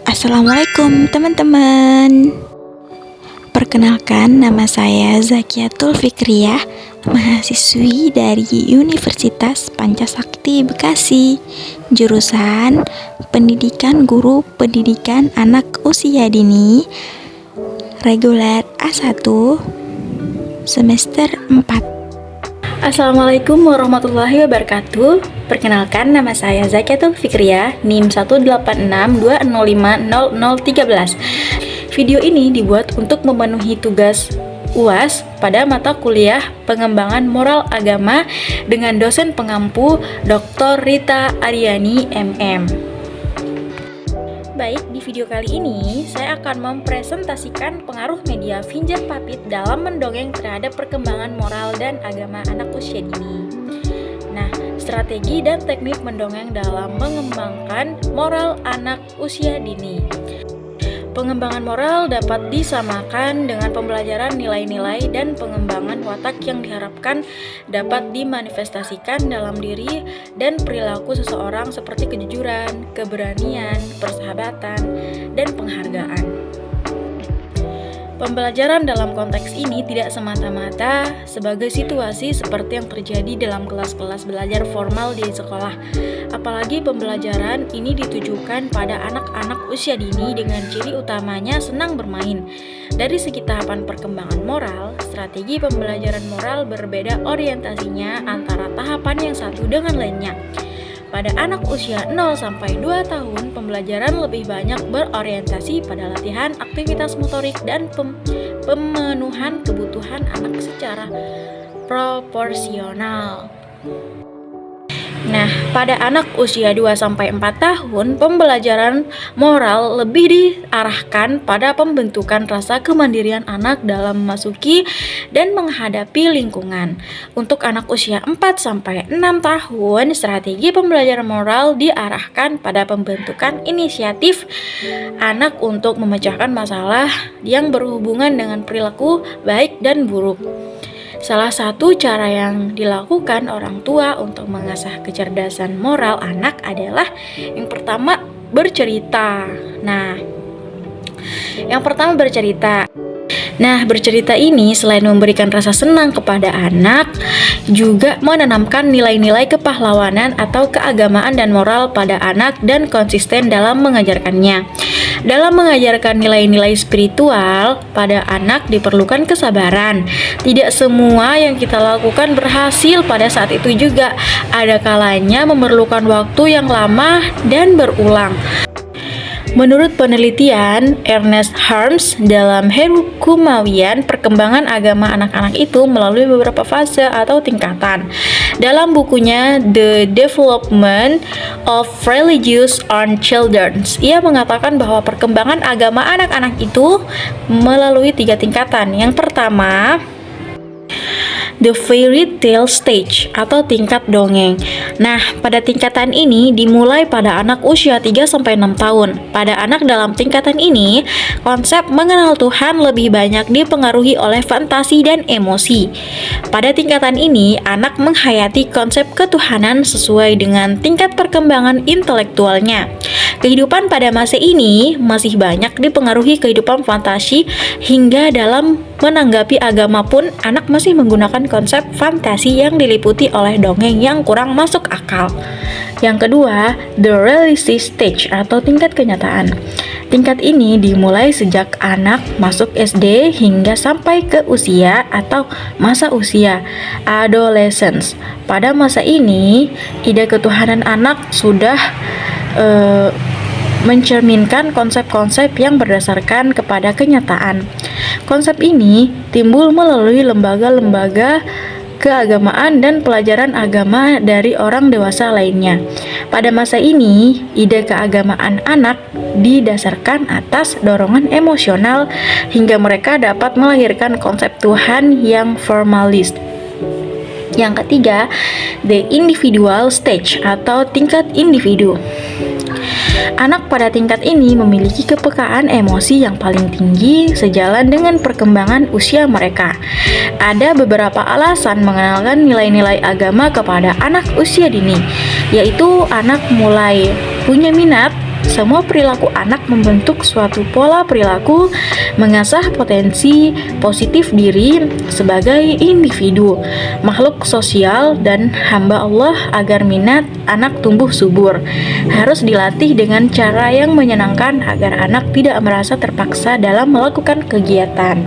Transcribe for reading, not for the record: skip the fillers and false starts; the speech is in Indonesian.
Assalamualaikum teman-teman. Perkenalkan, nama saya Zakiatul Fikriyah, mahasiswi dari Universitas Pancasakti Bekasi, jurusan Pendidikan Guru Pendidikan Anak Usia Dini, reguler A1, semester 4. Assalamualaikum warahmatullahi wabarakatuh. Perkenalkan, nama saya Zakiatul Fikriyah, NIM 18620500013. Video ini dibuat untuk memenuhi tugas UAS pada mata kuliah Pengembangan Moral Agama dengan dosen pengampu Dr. Rita Aryani MM. Baik, di video kali ini saya akan mempresentasikan pengaruh media Finjar Papit dalam mendongeng terhadap perkembangan moral dan agama anak usia dini. Nah, strategi dan teknik mendongeng dalam mengembangkan moral anak usia dini. Pengembangan moral dapat disamakan dengan pembelajaran nilai-nilai dan pengembangan watak yang diharapkan dapat dimanifestasikan dalam diri dan perilaku seseorang seperti kejujuran, keberanian, persahabatan, dan penghargaan. Pembelajaran dalam konteks ini tidak semata-mata sebagai situasi seperti yang terjadi dalam kelas-kelas belajar formal di sekolah. Apalagi pembelajaran ini ditujukan pada anak-anak usia dini dengan ciri utamanya senang bermain. Dari segi tahapan perkembangan moral, strategi pembelajaran moral berbeda orientasinya antara tahapan yang satu dengan lainnya. Pada anak usia 0-2 tahun, pembelajaran lebih banyak berorientasi pada latihan aktivitas motorik dan pemenuhan kebutuhan anak secara proporsional. Nah, pada anak usia 2-4 tahun, pembelajaran moral lebih diarahkan pada pembentukan rasa kemandirian anak dalam memasuki dan menghadapi lingkungan. Untuk anak usia 4-6 tahun, strategi pembelajaran moral diarahkan pada pembentukan inisiatif anak untuk memecahkan masalah yang berhubungan dengan perilaku baik dan buruk. Salah satu cara yang dilakukan orang tua untuk mengasah kecerdasan moral anak adalah yang pertama bercerita. Nah, bercerita ini selain memberikan rasa senang kepada anak, juga menanamkan nilai-nilai kepahlawanan atau keagamaan dan moral pada anak dan konsisten dalam mengajarkannya. Dalam mengajarkan nilai-nilai spiritual pada anak diperlukan kesabaran. Tidak semua yang kita lakukan berhasil pada saat itu juga. Ada kalanya memerlukan waktu yang lama dan berulang. Menurut penelitian Ernest Harms dalam Hukumawian, perkembangan agama anak-anak itu melalui beberapa fase atau tingkatan. Dalam bukunya The Development of Religious on Children, ia mengatakan bahwa perkembangan agama anak-anak itu melalui 3 tingkatan. Yang pertama, the fairy tale stage atau tingkat dongeng. Nah, pada tingkatan ini dimulai pada anak usia 3-6 tahun. Pada anak dalam tingkatan ini, konsep mengenal Tuhan lebih banyak dipengaruhi oleh fantasi dan emosi. Pada tingkatan ini, anak menghayati konsep ketuhanan sesuai dengan tingkat perkembangan intelektualnya. Kehidupan pada masa ini masih banyak dipengaruhi kehidupan fantasi, hingga dalam menanggapi agama pun anak masih menggunakan konsep fantasi yang diliputi oleh dongeng yang kurang masuk akal. Yang kedua, the realistic stage atau tingkat kenyataan. Tingkat ini dimulai sejak anak masuk SD hingga sampai ke usia atau masa usia adolescence. Pada masa ini, ide ketuhanan anak sudah mencerminkan konsep-konsep yang berdasarkan kepada kenyataan. Konsep ini timbul melalui lembaga-lembaga keagamaan dan pelajaran agama dari orang dewasa lainnya. Pada masa ini, ide keagamaan anak didasarkan atas dorongan emosional hingga mereka dapat melahirkan konsep Tuhan yang formalis. Yang ketiga, the individual stage atau tingkat individu. Anak pada tingkat ini memiliki kepekaan emosi yang paling tinggi sejalan dengan perkembangan usia mereka. Ada beberapa alasan mengenalkan nilai-nilai agama kepada anak usia dini, yaitu anak mulai punya minat Semua perilaku anak membentuk suatu pola perilaku, mengasah potensi positif diri sebagai individu, makhluk sosial, dan hamba Allah agar minat anak tumbuh subur. Harus dilatih dengan cara yang menyenangkan agar anak tidak merasa terpaksa dalam melakukan kegiatan.